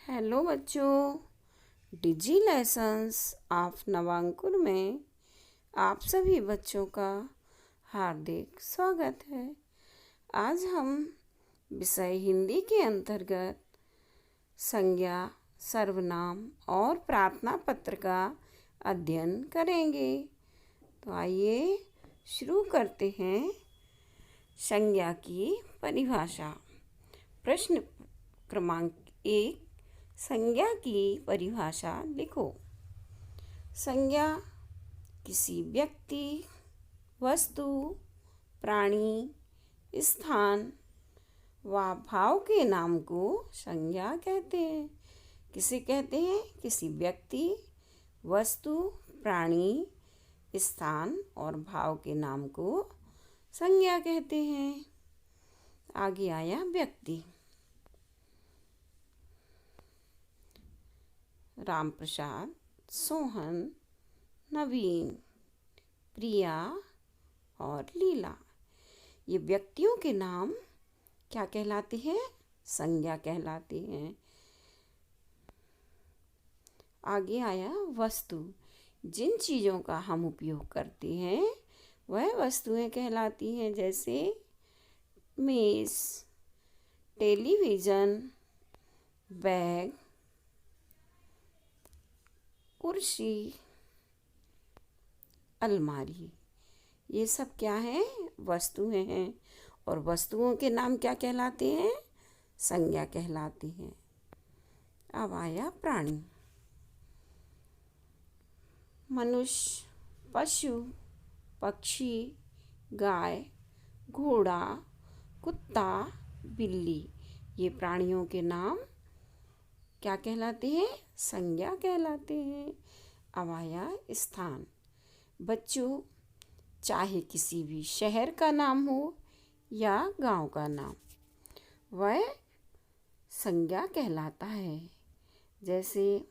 Hello बच्चों, डिजी lessons of नवांकुर में आप सभी बच्चों का हार्दिक स्वागत है। आज हम विषय हिंदी के अंतर्गत संज्ञा, सर्वनाम और प्रार्थना पत्र का अध्ययन करेंगे। तो आइए शुरू करते हैं। संज्ञा की परिभाषा। प्रश्न क्रमांक 1, संज्ञा की परिभाषा लिखो। संज्ञा किसी व्यक्ति, वस्तु, प्राणी, स्थान व भाव के नाम को संज्ञा कहते हैं। किसे कहते हैं? किसी व्यक्ति, वस्तु, प्राणी, स्थान और भाव के नाम को संज्ञा कहते हैं। आगे आया व्यक्ति। राम प्रसाद, सोहन, नवीन, प्रिया और लीला। ये व्यक्तियों के नाम क्या कहलाते हैं? संज्ञा कहलाते हैं। आगे आया वस्तु। जिन चीज़ों का हम उपयोग करते हैं वह वस्तुएं कहलाती हैं, जैसे मेज़, टेलीविज़न, बैग, कुर्सी, अलमारी। ये सब क्या हैं? वस्तुएं हैं। और वस्तुओं के नाम क्या कहलाते हैं? संज्ञा कहलाती हैं। अब आया प्राणी। मनुष्य, पशु, पक्षी, गाय, घोड़ा, कुत्ता, बिल्ली। ये प्राणियों के नाम क्या कहलाते हैं? संज्ञा कहलाते हैं। अब आया स्थान। बच्चों, चाहे किसी भी शहर का नाम हो या गांव का नाम, वह संज्ञा कहलाता है। जैसे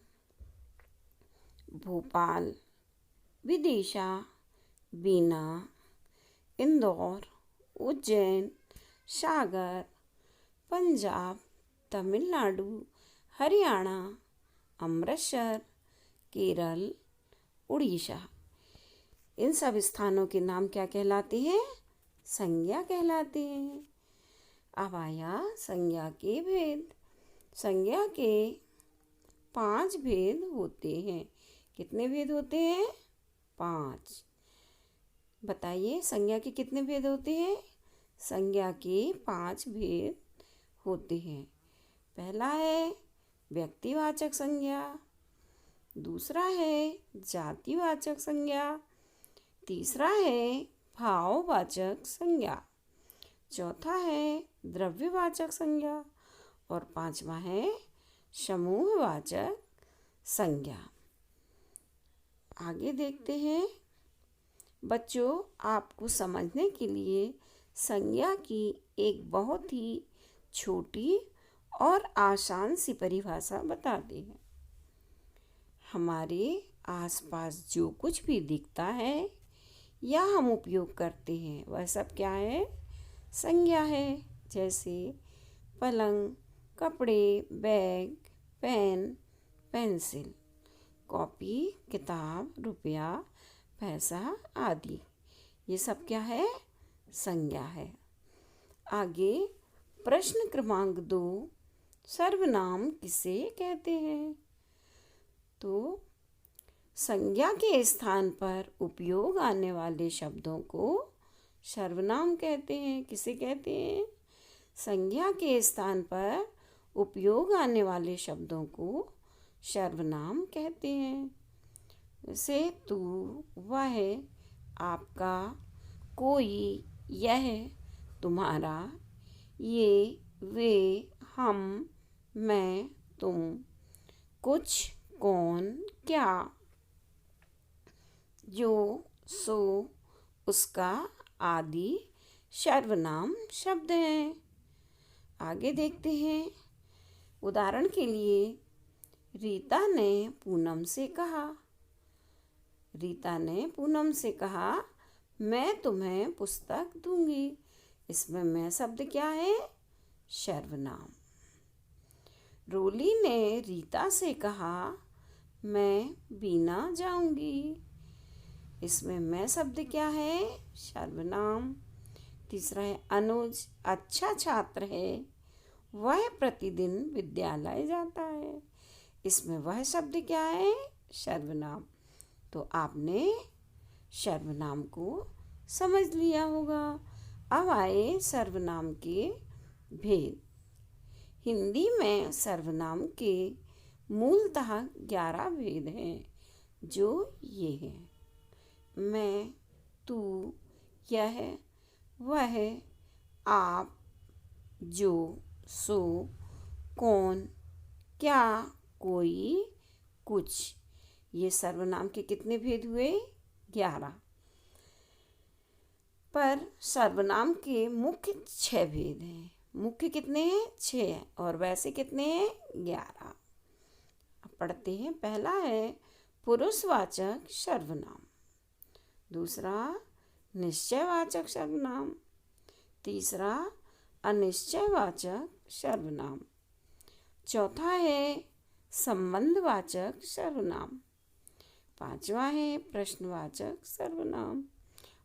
भोपाल, विदिशा, बीना, इंदौर, उज्जैन, सागर, पंजाब, तमिलनाडु, हरियाणा, अमृतसर, केरल, उड़ीसा। इन सब स्थानों के नाम क्या कहलाते हैं? संज्ञा कहलाते हैं। अब आया संज्ञा के भेद। संज्ञा के 5 भेद होते हैं। कितने भेद होते हैं? 5। बताइए, संज्ञा के कितने भेद होते हैं? संज्ञा के 5 भेद होते हैं। पहला है व्यक्तिवाचक संज्ञा, दूसरा है जातिवाचक संज्ञा, तीसरा है भाववाचक संज्ञा, चौथा है द्रव्यवाचक संज्ञा और पांचवा है समूहवाचक संज्ञा। आगे देखते हैं। बच्चों, आपको समझने के लिए संज्ञा की एक बहुत ही छोटी और आसान सी परिभाषा बताते हैं। हमारे आसपास जो कुछ भी दिखता है या हम उपयोग करते हैं वह सब क्या है? संज्ञा है। जैसे पलंग, कपड़े, बैग, पेन, पेंसिल, कॉपी, किताब, रुपया, पैसा आदि। ये सब क्या है? संज्ञा है। आगे प्रश्न क्रमांक 2, सर्वनाम किसे कहते हैं? तो संज्ञा के स्थान पर उपयोग आने वाले शब्दों को सर्वनाम कहते हैं। किसे कहते हैं? संज्ञा के स्थान पर उपयोग आने वाले शब्दों को सर्वनाम कहते हैं। जैसे तू, वह, आपका, कोई, यह, तुम्हारा, ये, वे, हम, मैं, तुम, कुछ, कौन, क्या, जो, सो, उसका आदि सर्वनाम शब्द हैं। आगे देखते हैं। उदाहरण के लिए, रीता ने पूनम से कहा। रीता ने पूनम से कहा, मैं तुम्हें पुस्तक दूंगी। इसमें मैं शब्द क्या है? सर्वनाम। रोली ने रीता से कहा, मैं बीना जाऊंगी। इसमें मैं शब्द क्या है? सर्वनाम। तीसरा है अनुज अच्छा छात्र है, वह प्रतिदिन विद्यालय जाता है। इसमें वह शब्द क्या है? सर्वनाम। तो आपने सर्वनाम को समझ लिया होगा। अब आए सर्वनाम के भेद। हिंदी में सर्वनाम के मूलतः 11 भेद हैं, जो ये हैं: मैं, तू, यह, वह, आप, जो, सो, कौन, क्या, कोई, कुछ। ये सर्वनाम के कितने भेद हुए? 11। पर सर्वनाम के मुख्य 6 भेद हैं। मुख्य कितने हैं? 6 हैं। और वैसे कितने हैं? 11। अब पढ़ते हैं। पहला है पुरुषवाचक सर्वनाम। दूसरा निश्चयवाचक सर्वनाम। तीसरा अनिश्चयवाचक सर्वनाम। चौथा है संबंधवाचक सर्वनाम। पांचवा है प्रश्नवाचक सर्वनाम।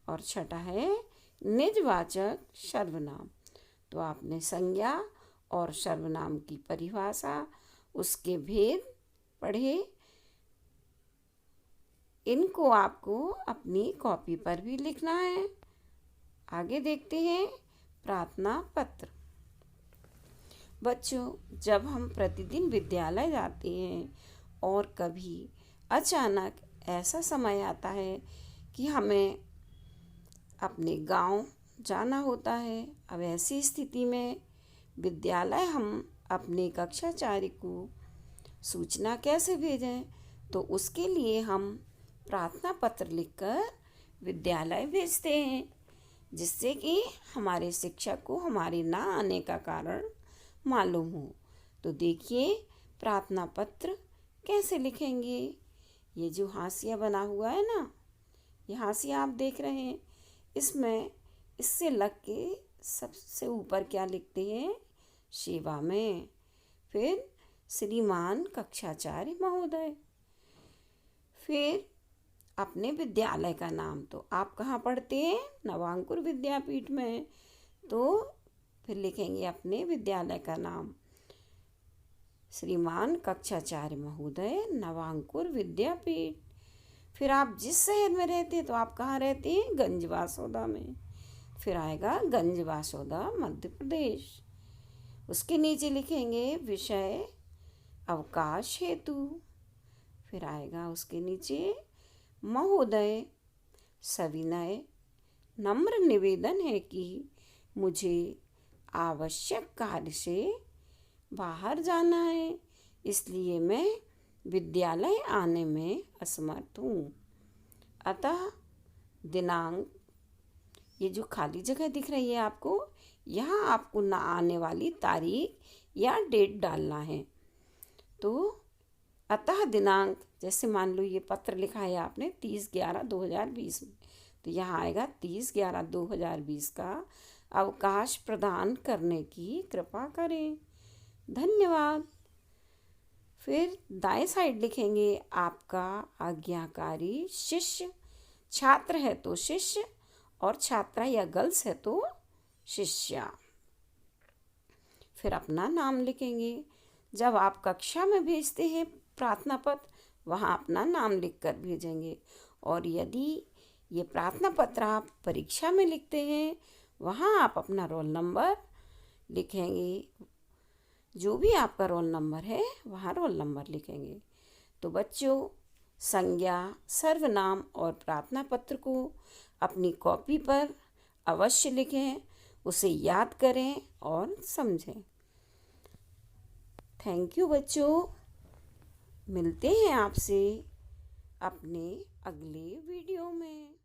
और छठा है निजवाचक सर्वनाम। तो आपने संज्ञा और सर्वनाम की परिभाषा, उसके भेद पढ़े। इनको आपको अपनी कॉपी पर भी लिखना है। आगे देखते हैं प्रार्थना पत्र। बच्चों, जब हम प्रतिदिन विद्यालय जाते हैं और कभी अचानक ऐसा समय आता है कि हमें अपने गांव जाना होता है, अब ऐसी स्थिति में विद्यालय हम अपने कक्षाचार्य को सूचना कैसे भेजें? तो उसके लिए हम प्रार्थना पत्र लिखकर विद्यालय भेजते हैं, जिससे कि हमारे शिक्षक को हमारे ना आने का कारण मालूम हो। तो देखिए प्रार्थना पत्र कैसे लिखेंगे। ये जो हाशिया बना हुआ है ना, ये हाशिया आप देख रहे हैं, इसमें इससे लग के सबसे ऊपर क्या लिखते हैं? सेवा में। फिर श्रीमान कक्षाचार्य महोदय। फिर अपने विद्यालय का नाम। तो आप कहाँ पढ़ते हैं? नवांकुर विद्यापीठ में। तो फिर लिखेंगे अपने विद्यालय का नाम, श्रीमान कक्षाचार्य महोदय, नवांकुर विद्यापीठ। फिर आप जिस शहर में रहते हैं, तो आप कहाँ रहते हैं? गंजवासौदा में। फिर आएगा गंजवासौदा मध्य प्रदेश। उसके नीचे लिखेंगे विषय अवकाश हेतु। फिर आएगा उसके नीचे महोदय, सविनय नम्र निवेदन है कि मुझे आवश्यक कार्य से बाहर जाना है, इसलिए मैं विद्यालय आने में असमर्थ हूँ। अतः दिनांक, ये जो खाली जगह दिख रही है आपको, यहाँ आपको ना आने वाली तारीख या डेट डालना है। तो अतः दिनांक, जैसे मान लो ये पत्र लिखा है आपने 30/11/2020 में, तो यहाँ आएगा 30/11/2020 का अवकाश प्रदान करने की कृपा करें। धन्यवाद। फिर दाएं साइड लिखेंगे आपका आज्ञाकारी शिष्य। छात्र है तो शिष्य, और छात्रा या गर्ल्स है तो शिष्या। फिर अपना नाम लिखेंगे। जब आप कक्षा में भेजते हैं प्रार्थना पत्र, वहाँ अपना नाम लिखकर भेजेंगे। और यदि ये प्रार्थना पत्र आप परीक्षा में लिखते हैं, वहाँ आप अपना रोल नंबर लिखेंगे। जो भी आपका रोल नंबर है, वहाँ रोल नंबर लिखेंगे। तो बच्चों, संज्ञा, सर्वनाम और प्रार्थना पत्र को अपनी कॉपी पर अवश्य लिखें, उसे याद करें और समझें। थैंक यू बच्चों। मिलते हैं आपसे अपने अगले वीडियो में।